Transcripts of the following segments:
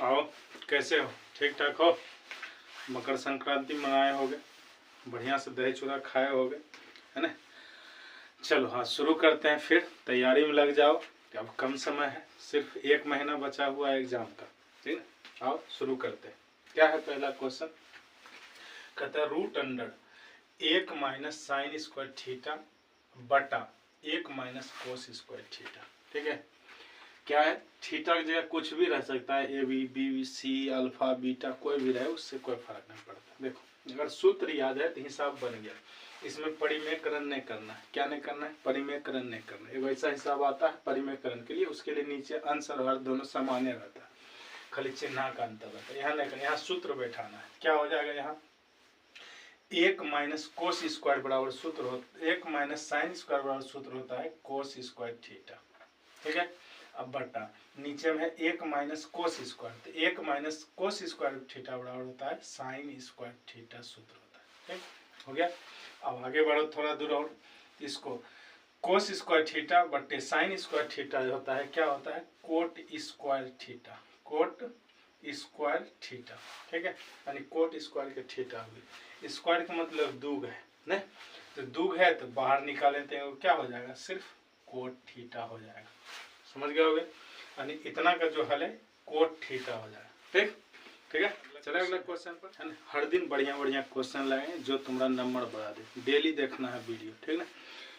आओ, कैसे हो? ठीक ठाक हो? मकर संक्रांति मनाए होगे, बढ़िया से दही चूड़ा खाए होगे, है ना? चलो हाँ, शुरू करते हैं। फिर तैयारी में लग जाओ। अब कम समय है, सिर्फ 1 महीना बचा हुआ है एग्जाम का, ठीक है? आओ शुरू करते हैं। क्या है पहला क्वेश्चन? कहता है root under 1 minus sine square theta बटा 1 माइनस कोस स्क्वायर थीटा। ठीक है, क्या है? थीटा की जगह कुछ भी रह सकता है, A B B C alpha beta, कोई भी रहे, उससे कोई फर्क नहीं पड़ता। देखो, अगर सूत्र याद है तो हिसाब बन गया। इसमें परिमेयकरण नहीं करना है। क्या नहीं करना है? परिमेयकरण नहीं करना है। एक ऐसा हिसाब आता है परिमेयकरण के लिए, उसके लिए नीचे अंश और हर दोनों सामान्य रहता है, खाली चिन्ह का अंतर रहता है। यहाँ नहीं करना, यहाँ सूत्र बैठाना है। क्या हो जाएगा? यहाँ 1 माइनस कोस स्क्वायर बराबर सूत्र होता है, 1 माइनस साइन स्क्वायर बराबर सूत्र होता है कोस स्क्वायर थीटा। ठीक है, अब बटा नीचे में है 1 माइनस कोस स्क्वायर, तो 1 माइनस कोस स्क्वायर थीटा बराबर होता है साइन स्क्वायर थीटा सूत्र होता है। ठीक हो गया। अब आगे बढ़ो थोड़ा दूर और, इसको कोस स्क्वायर थीटा बटे साइन स्क्वायर थीटा होता है, क्या होता है? Coat square theta, coat square theta. ठीक है, यानी कोट स्क्वायर के थीटा हुई। स्क्वायर का मतलब दुग है ना, तो दुग है तो बाहर निकालें तो क्या हो जाएगा? सिर्फ कोट थीटा हो जाएगा। समझ गए होगे? यानी इतना का जो हल है कोट थीटा हो जाएगा। ठीक ठीक है, चले अगला क्वेश्चन पर, है ना? हर दिन बढ़िया बढ़िया क्वेश्चन लाएंगे जो तुम्हारा नंबर बढ़ा दे। डेली देखना है वीडियो, ठीक ना?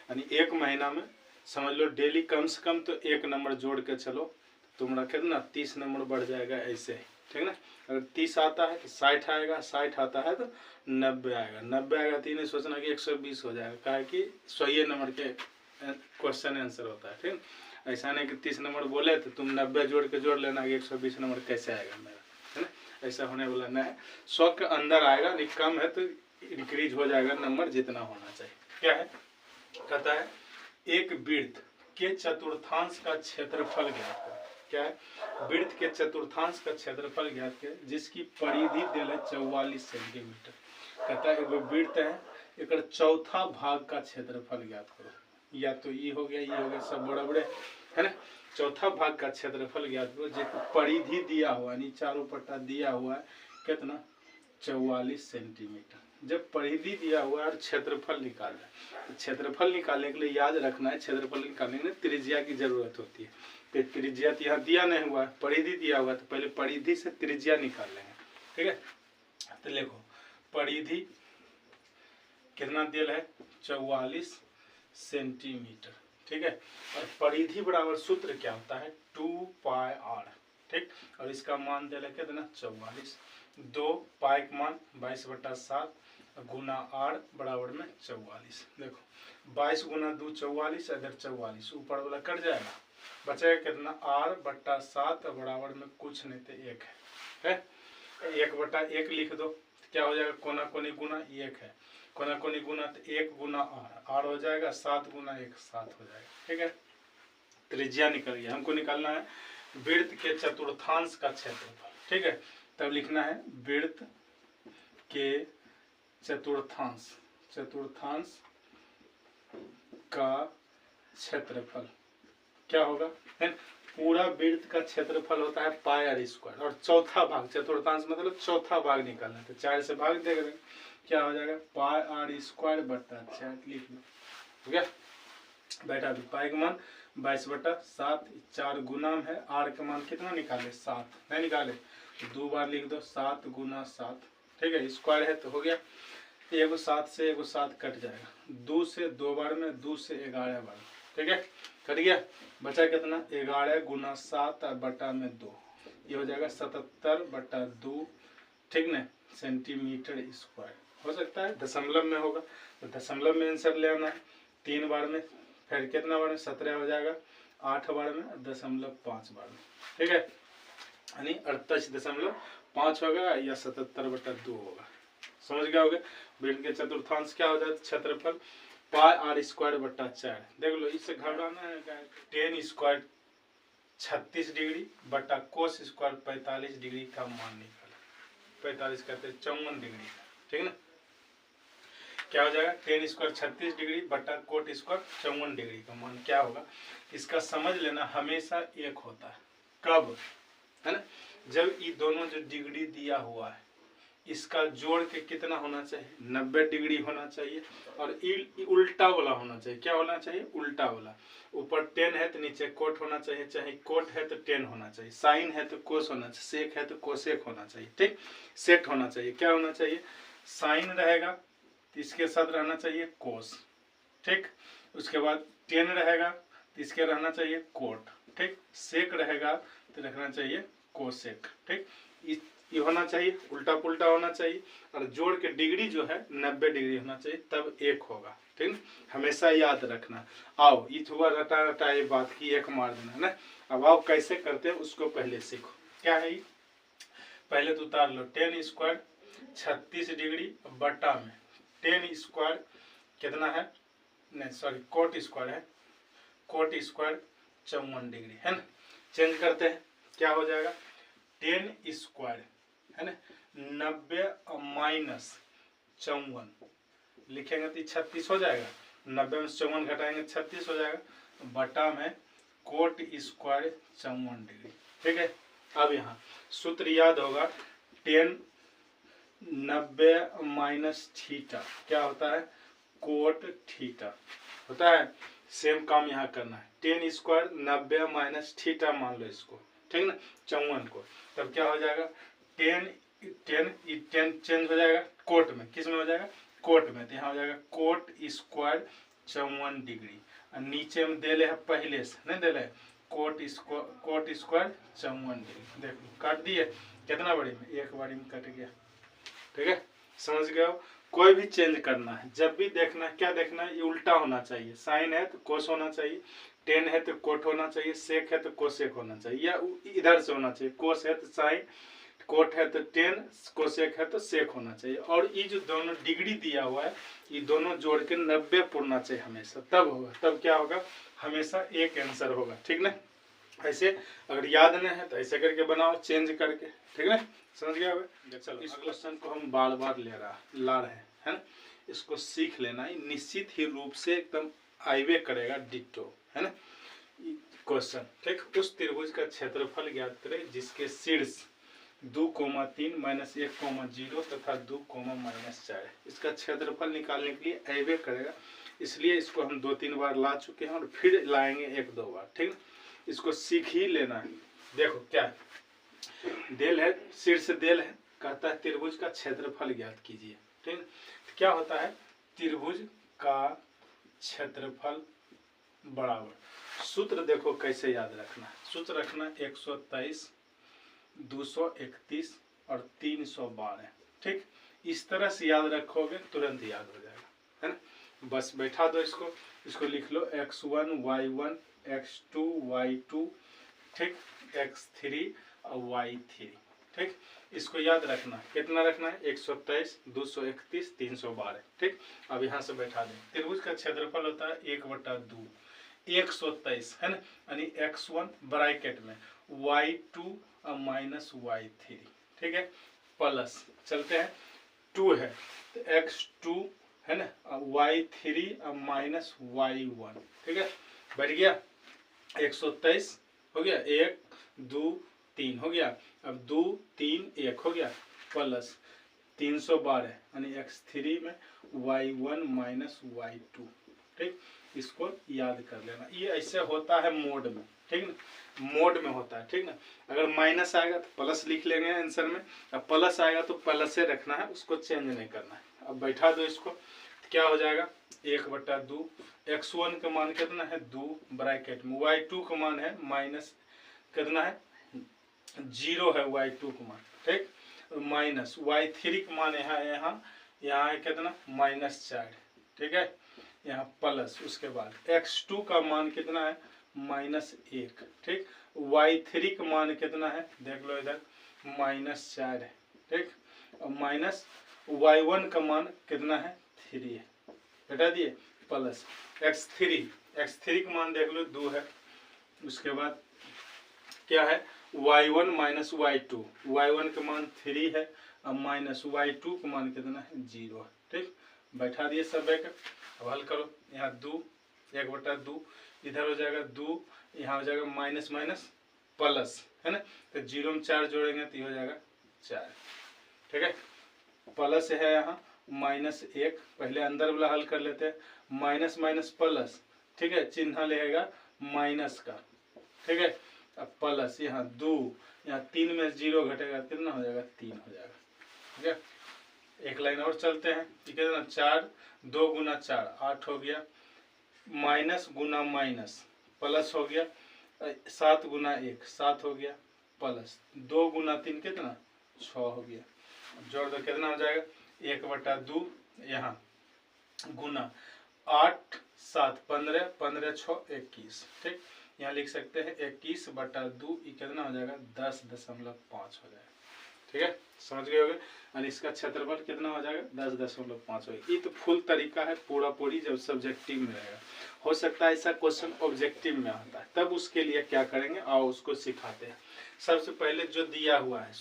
यानी 1 महीना में समझ लो डेली कम से कम तो 1 नंबर जोड़ के चलो, तुम्हारा कितना 30 नंबर बढ़ जाएगा ऐसे ही। ठीक ना? अगर 30 आता है तो 60 आएगा, 60 आता है तो 90 आएगा, 90 आएगा तो नहीं सोचना कि 120 हो जाएगा, क्या है कि 100 नंबर के क्वेश्चन आंसर होता है। ठीक, ऐसा नहीं कि 30 नंबर बोले तो तुम 90 जोड़ लेना कि 120 नंबर कैसे आएगा मेरा, है ना? ऐसा होने वाला नहीं है। 100 के अंदर आएगा, नहीं कम है तो इंक्रीज हो जाएगा नंबर जितना होना चाहिए। क्या है? कहता है एक वृत्त के चतुर्थांश का क्षेत्रफल ज्ञात कर। क्या है? वृत्त के चतुर्थांश का क्षेत्रफल ज्ञात कर जिसकी परिधि दिल 44 सेंटीमीटर। कहता है एगो वृत्त है, एक चौथा भाग का क्षेत्रफल ज्ञात करो। या तो ये हो गया, ये हो गया, सब बड़े बड़े, है ना? चौथा भाग का क्षेत्रफल ज्ञात करो जिसको परिधि दिया हुआ, यानी चारों पट्टा दिया हुआ है, कितना? 44 सेंटीमीटर। जब परिधि दिया हुआ है और क्षेत्रफल निकालना है, तो क्षेत्रफल निकालने के लिए याद रखना है, क्षेत्रफल निकालने के लिए त्रिज्या की जरूरत होती है। तो त्रिज्या तो यहाँ दिया नहीं हुआ है, परिधि दिया हुआ है, तो पहले परिधि से त्रिज्या निकाल लेंगे। ठीक है, तो देखो परिधि कितना दिया है? 44 सेंटीमीटर। ठीक है, और परिधि बराबर सूत्र क्या होता है? 2 पाई आर। ठीक, और इसका मान दिया है कितना? 44। 2 पाई का मान 22/7 गुना आर बराबर में 44। देखो 22 गुना 2 44, इधर 44, ऊपर वाला कट जाएगा, बचेगा कितना? आर बट्टा 7 बराबर में कुछ नहीं तो 1 है। 1/1 लिख दो, क्या हो जाएगा? कोना कोनी गुना 1 है, कोना कोनी गुना तो 1 गुना आर हो जाएगा, 7 गुना 1 7 हो जाएगा। ठीक है, त्रिज्या निकल गया। हमको निकालना है वृत्त के चतुर्थांश का क्षेत्रफल। ठीक है, तब लिखना है वृत्त के चतुर्थांश, चतुर्थांश का क्षेत्रफल क्या होगा? पूरा वृत्त का क्षेत्रफल होता है पाई आर स्क्वायर, और चौथा भाग, चतुर्थांश मतलब चौथा भाग निकालना है, तो 4 से भाग देंगे, क्या हो जाएगा? पाई आर स्क्वायर बटा 4 लिख लो। हो गया? बेटा भी पाई का मान 22/7, 4 गुना में है, आर का मान कितना निकाले? 7 नहीं निकाले तो 2 बार लिख दो, 7 गुना 7। ठीक है, स्क्वायर है तो हो गया। एगो 7 से एगो 7 कट जाएगा, 2 से 2 बार में, 2 से 11 बार। ठीक है, कट गया, बचा कितना? 11 गुना 7 बटा में 2, ये हो जाएगा 77/2। ठीक ना, सेंटीमीटर स्क्वायर। हो सकता है दशमलव में होगा तो दशमलव में आंसर ले आना है। 3 बार में, फिर कितना बार में? 17 हो जाएगा, 8 बार में, 0.5 बार में। ठीक है, यानी 38.5 होगा या 77/2 होगा। समझ गया होगा? वृत्त के चतुर्थांश क्या हो जाता है? क्षेत्रफल पाई आर स्क्वायर बटा 4। देख लो, इससे घबराना है क्या? टेन स्क्वायर 36 डिग्री बटा कोस स्क्वायर 45 डिग्री का मान निकाला। 45 कहते हैं 54 डिग्री। ठीक है ना? क्या हो जाएगा? टेन स्क्वायर 36 डिग्री बटा कोट स्क्वायर 54 डिग्री का मान क्या होगा? इसका समझ लेना हमेशा एक होता है। कब? है ना? जब ये दोनों जो डिग्री दिया हुआ है इसका जोड़ के कितना होना चाहिए, 90 डिग्री होना चाहिए। और उल्टा वाला होना चाहिए, क्या होना चाहिए, उल्टा वाला। ऊपर टेन है तो नीचे कोट होना चाहिए, चाहे कोट है तो टेन होना चाहिए, साइन है तो कोस होना चाहिए, सेक है तो कोसेक होना चाहिए। ठीक, सेट होना चाहिए, क्या होना चाहिए, साइन रहेगा तो इसके साथ रहना चाहिए कोस। ठीक, उसके बाद टेन रहेगा तो इसके रहना चाहिए कोट। ठीक, सेक रहेगा तो रखना चाहिए कोसेक। ठीक, ये होना चाहिए, उल्टा पुल्टा होना चाहिए। और जोड़ के डिग्री जो है 90 डिग्री होना चाहिए, तब एक होगा। ठीक, हमेशा याद रखना। आओ ये हुआ रटा रटा ये बात की एक मार देना है ना। अब आओ कैसे करते हैं उसको पहले सीखो। क्या है ये, पहले तो उतार लो, 10 स्क्वायर 36 डिग्री बटा में 10 स्क्वायर कितना है, नहीं सॉरी कोट स्क्वायर है, कोट स्क्वायर 54 डिग्री है ना। चेंज करते हैं, क्या हो जाएगा, 10 स्क्वायर है ना 90 माइनस 54 लिखेंगे तो 36 हो जाएगा, 90 में 54 घटाएंगे 36 हो जाएगा, बटा में कोट स्क्वायर 54 डिग्री। ठीक है, अब यहाँ सूत्र याद होगा, 10 90 माइनस थीटा क्या होता है, कोट थीटा होता है। सेम काम यहाँ करना है, 10 स्क्वायर 90 माइनस थीटा मान लो इसको, ठीक ना, 54 को, तब क्या हो जाएगा, 10 चेंज हो जाएगा कोट में, किस में हो जाएगा, कोट में, तो यहाँ हो जाएगा कोट स्क्वायर 54 डिग्री। और नीचे में दे ले है पहले से, नहीं दे ले, कोट स्क्वायर 54 डिग्री। देखो काट दिए, कितना बड़ी में, एक बारी में कट गया। ठीक है, समझ गए हो। कोई भी चेंज करना है, जब भी देखना है, क्या देखना है, ये उल्टा होना चाहिए, साइन है तो कोस होना चाहिए, 10 है तो कोट होना चाहिए, सेक है तो कोसेक होना चाहिए, या इधर से होना चाहिए, कोस है तो साइन, कोट है तो 10, कोसेक है तो सेक होना चाहिए। और ये जो दोनों डिग्री दिया हुआ है ये दोनों जोड़ के 90 पुरना चाहिए हमेशा, तब होगा, तब क्या होगा, हमेशा एक आंसर होगा। ठीक ना, ऐसे अगर याद नहीं है तो ऐसे करके बनाओ, चेंज करके। ठीक है, समझ गया। चलो इस क्वेश्चन को हम बार बार ला रहे हैं, है ना, इसको सीख लेना, निश्चित ही रूप से एकदम आइवे करेगा डिट्टो, है ना क्वेश्चन। ठीक, उस त्रिभुज का क्षेत्रफल ज्ञात करें जिसके शीर्ष 2,3 माइनस 1,0 तथा 2,-4 इसका क्षेत्रफल निकालने के लिए आइवे करेगा, इसलिए इसको हम 2-3 बार ला चुके हैं और फिर लाएंगे 1-2 बार। ठीक है, इसको सीख ही लेना है। देखो क्या है, देल है, शीर्ष देल है, कहता है त्रिभुज का क्षेत्रफल ज्ञात कीजिए। ठीक है, तो क्या होता है, त्रिभुज का क्षेत्रफल बराबर, सूत्र देखो कैसे याद रखना है, सूत्र रखना 123, 231 और 312। ठीक, इस तरह से याद रखोगे तुरंत याद हो जाएगा, है ना। बस बैठा दो इसको लिख लो, x1 y1 x2 y2, ठीक, x3 और y3। ठीक, इसको याद रखना, कितना रखना है, 123, 231, 312। ठीक, अब यहाँ से बैठा दें, त्रिभुज का क्षेत्रफल होता है 1/2, 123 है ना, यानी x1 ब्रैकेट में y2 और माइनस y3। ठीक है, प्लस चलते हैं 2 है तो x2 है ना, y3 और माइनस y1। ठीक है, बढ़ गया 123 हो गया, 1 2 3 हो गया, अब 2 3 1 हो गया, प्लस 312 यानी x3 में y1 माइनस y2। ठीक, इसको याद कर लेना, ये ऐसे होता है मोड में। ठीक ना, मोड में होता है। ठीक ना, अगर माइनस आएगा तो प्लस लिख लेंगे आंसर में, अब प्लस आएगा तो प्लस से रखना है, उसको चेंज नहीं करना है। अब बैठा दो इसको, तो क्या हो जाएगा, 1/2, x1 का मान कितना है 2 ब्रैकेट में, y2 का मान है माइनस कितना है 0 है y2 का मान। ठीक, माइनस y3 का मान यहाँ है कितना -4। ठीक है, यहाँ प्लस, उसके बाद x2 का मान कितना है -1। ठीक, y3 का मान कितना है देख लो इधर -4 है। ठीक, और माइनस y1 का मान कितना है 3 है, हटा दिए, प्लस x3 का मान देख लो 2 है, उसके बाद क्या है y1 माइनस y2, y1 का मान 3 है और माइनस y2 का मान कितना है 0 है। ठीक, बैठा दिए सब एक, अब हल करो, यहाँ 2 1/2 इधर हो जाएगा 2, यहाँ हो जाएगा माइनस माइनस प्लस, है ना। तो 0 में 4 जोड़ेंगे तो ये हो जाएगा 4, ठीक है। प्लस है यहाँ -1, पहले अंदर वाला हल कर लेते हैं, माइनस माइनस प्लस, ठीक है, चिन्ह लेगा माइनस का, ठीक है। अब प्लस यहाँ 2, यहाँ 3 में 0 घटेगा, कितना हो जाएगा 3 हो जाएगा, ठीक है। एक लाइन और चलते हैं, ठीक है ना। 4 2 गुना 4 8 हो गया, माइनस गुना माइनस प्लस हो गया, 7 गुना 1 7 हो गया, प्लस 2 गुना 3 कितना 6 हो गया। जोड़ दो कितना हो जाएगा 1/2, यहाँ गुना 8 7 15 15 6 21, ठीक। यहाँ लिख सकते हैं 21/2, ये कितना हो जाएगा 10.5 हो जाएगा, ठीक है, समझ गए होगे। और इसका क्षेत्रफल कितना हो जाएगा 10.5 हो जाएगा। ये तो फुल तरीका है, पूरा पूरी जब सब्जेक्टिव में रहेगा। हो सकता है ऐसा क्वेश्चन ऑब्जेक्टिव में आता है, तब उसके लिए क्या करेंगे और उसको सिखाते हैं। सबसे पहले जो दिया हुआ है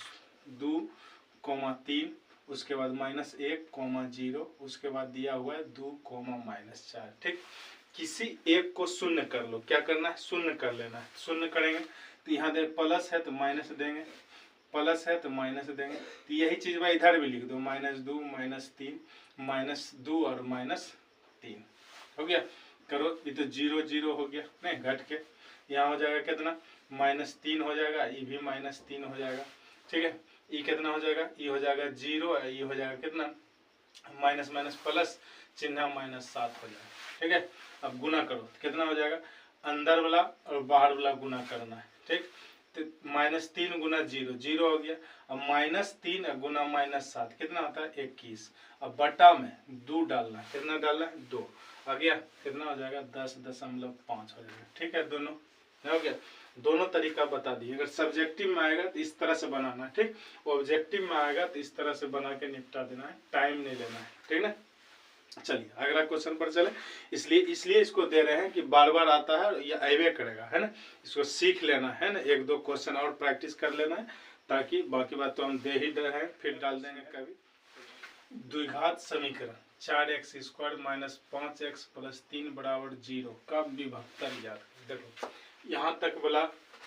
2,3, उसके बाद -1, 0, उसके बाद दिया हुआ है 2, -4, ठीक। किसी एक को शून्य कर लो, क्या करना है शून्य कर लेना है। शून्य करेंगे तो यहाँ दे प्लस है तो माइनस देंगे, प्लस है तो माइनस देंगे। तो यही चीज भाई इधर भी लिख दो, -2 -3 -2 और -3 हो गया। करो, ये तो 0 0 हो गया, नहीं घट के यहाँ हो जाएगा कितना -3 हो जाएगा, ये भी -3 हो जाएगा, ठीक है। ये कितना हो जाएगा, ये हो जाएगा 0, ये हो जाएगा कितना माइनस माइनस प्लस, चिन्ह -7 हो जाएगा, ठीक है। अब गुना करो तो कितना हो जाएगा, अंदर वाला और बाहर वाला गुना करना है, ठीक। तो -3 गुना 0 0 हो गया, अब -3 गुना -7 कितना होता है 21, अब बटा में 2 डालना है, कितना डालना है 2, आ गया कितना हो जाएगा 10.5 हो जाएगा, ठीक है। दोनों हो गया, दोनों तरीका बता दिए। अगर सब्जेक्टिव में आएगा तो इस तरह से बनाना है, ठीक। ऑब्जेक्टिव में आएगा तो इस तरह से बना के निपटा देना है, टाइम नहीं लेना है, ठीक ना। चलिए अगला क्वेश्चन पर चले। इसलिए इसको दे रहे हैं कि बार बार आता है और ये आइवे करेगा, है ना। इसको सीख लेना है ना, 1-2 क्वेश्चन और प्रैक्टिस कर लेना है, ताकि बाकी बात तो हम दे ही रहे हैं, फिर डाल देंगे कभी। द्विघात समीकरण 4x² - 5x + 3 = 0 का विभक्तर ज्ञात। देखो यहाँ तक बोला,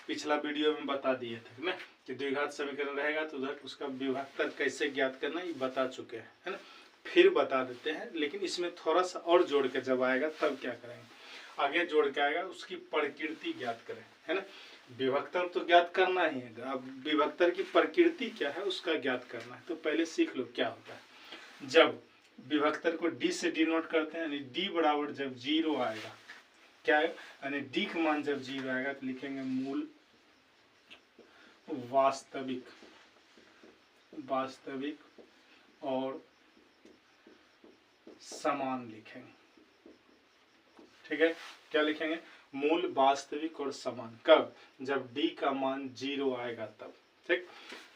पिछला वीडियो में बता दिए थे ना कि द्विघात समीकरण रहेगा तो उधर उसका विभक्तर कैसे ज्ञात करना ये बता चुके हैं, है ना। फिर बता देते हैं, लेकिन इसमें थोड़ा सा और जोड़ के जब आएगा तब क्या करेंगे, आगे जोड़ के आएगा उसकी प्रकृति ज्ञात करें, है ना। विभक्तर तो ज्ञात करना ही है, अब विभक्तर की प्रकृति क्या है उसका ज्ञात करना है। तो पहले सीख लो क्या होता है। जब विभक्तर को डी से डिनोट करते हैं, यानी डी बराबर जब 0 आएगा, क्या है यानी डी का मान जब 0 आएगा तो लिखेंगे मूल वास्तविक और समान लिखेंगे, ठीक है। क्या लिखेंगे, मूल वास्तविक और समान। कब, जब d का मान 0 आएगा तब, ठीक।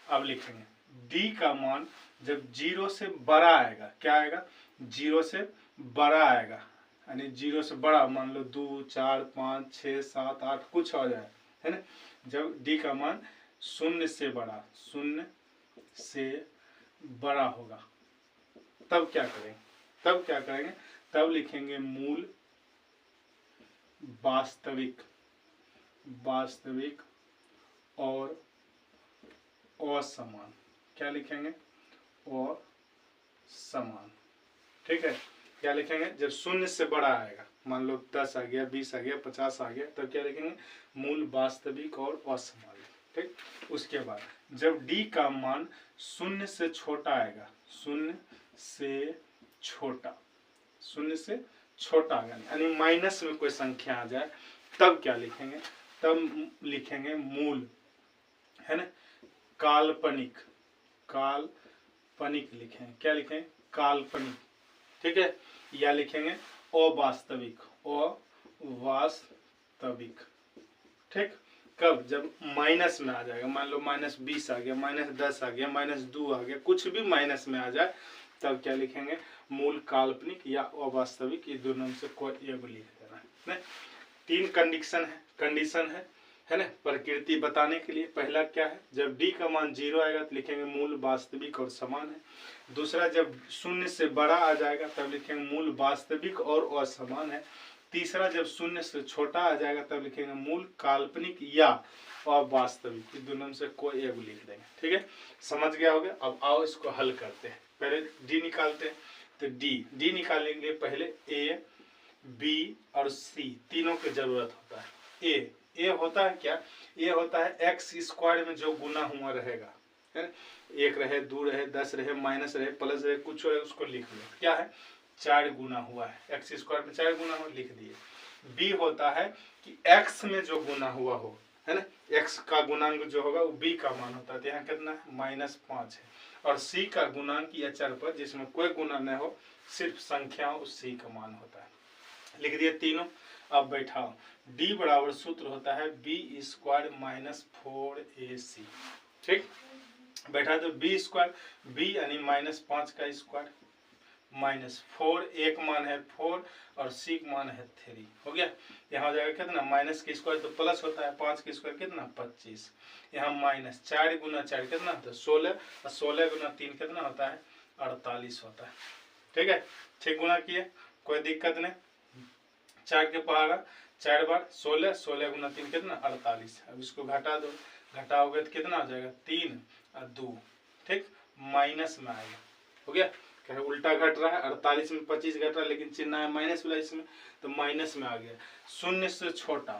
अब लिखेंगे d का मान जब 0 से बड़ा आएगा, क्या आएगा 0 से बड़ा आएगा, यानी 0 से बड़ा, मान लो 2 4 5 6 7 8 कुछ हो जाए, है ना। जब d का मान 0 से बड़ा होगा तब क्या करेंगे, तब लिखेंगे मूल वास्तविक और असमान। क्या लिखेंगे, और समान, ठीक है। क्या लिखेंगे, जब 0 से बड़ा आएगा, मान लो 10 आ गया 20 आ गया 50 आ गया, तब क्या लिखेंगे मूल वास्तविक और असमान, ठीक। उसके बाद जब d का मान 0 से छोटा आएगा, 0 से छोटा आ गया, यानी माइनस में कोई संख्या आ जाए, तब क्या लिखेंगे, तब लिखेंगे मूल, है ना, काल्पनिक लिखेंगे। क्या लिखेंगे, काल्पनिक, ठीक है। या लिखेंगे अवास्तविक, ठीक। कब, जब माइनस में आ जाएगा, मान लो -20 आ गया, -10 आ गया, -2 आ गया, कुछ भी माइनस में आ जाए, तब क्या लिखेंगे मूल काल्पनिक या अवास्तविक, ये दोनों में से कोई एक लिख देना है। 3 कंडीशन है ना प्रकृति बताने के लिए। पहला क्या है, जब d का मान 0 आएगा तो लिखेंगे मूल वास्तविक और समान है। दूसरा, जब 0 से बड़ा आ जाएगा तब लिखेंगे मूल वास्तविक और असमान है। तीसरा, जब 0 से छोटा आ जाएगा तब लिखेंगे मूल काल्पनिक या और वास्तविक, इस दोनों में से कोई एक लिख देंगे। ठीक है, समझ गया होगा। अब आओ इसको हल करते हैं। पहले डी निकालते हैं। तो डी निकालने के लिए पहले ए, बी और सी तीनों की जरूरत होता है। ए होता है क्या, ए होता है एक्स स्क्वायर में जो गुना हुआ रहेगा, है ना, 1 रहे, 2 रहे, 10 रहे, माइनस रहे, प्लस रहे, कुछ रहे, उसको लिख लो। क्या है, 4 गुना हुआ है, एक्स स्क्वायर में 4 गुना हुआ, लिख दिए। बी होता है कि एक्स में जो गुना हुआ हो, है ना, एक्स का गुणांक जो होगा वो बी का मान होता है। तो यहाँ कितना है, -5 है। और सी का गुणांक या चर पर जिसमें कोई गुना न हो, सिर्फ संख्या हो, उस सी का मान होता है। लिख दिए तीनों। अब बैठाओ, डी बराबर सूत्र होता है बी स्क्वायर माइनस 4ac। ठीक, बैठा तो बी स्क्वायर, बी यानी -5 का स्क्वायर, -4, एक मान है 4 और सी का मान है 3। हो गया। यहाँ हो जाएगा कितना, माइनस के स्क्वायर तो प्लस होता है, 5 के स्क्वायर कितना, 25। यहाँ माइनस 4 गुना 4 कितना, तो 16, और 16 गुना 3 कितना होता है, 48 होता है। ठीक है, 6 गुना किए, कोई दिक्कत नहीं। 4 के पहाड़ा 4 बार 16, 16 गुना 3 कितना, 48। अब इसको घटा दो, घटाओगे तो कितना हो जाएगा, 3 और 2। ठीक, माइनस में आएगा। हो गया, कहे उल्टा घट रहा है, 48 में 25 घट रहा है, लेकिन चिन्ह है माइनस वाला इसमें, तो माइनस में आ गया। 0 से छोटा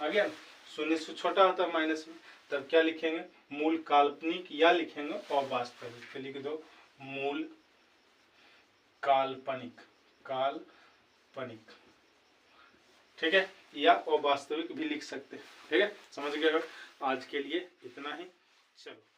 आ गया, 0 से छोटा होता है माइनस में, तब क्या लिखेंगे, मूल काल्पनिक या लिखेंगे अवास्तविक। तो लिख दो मूल काल्पनिक, काल्पनिक। ठीक है, या अवास्तविक भी लिख सकते हैं। ठीक है, समझ गए। आज के लिए इतना ही, चलो।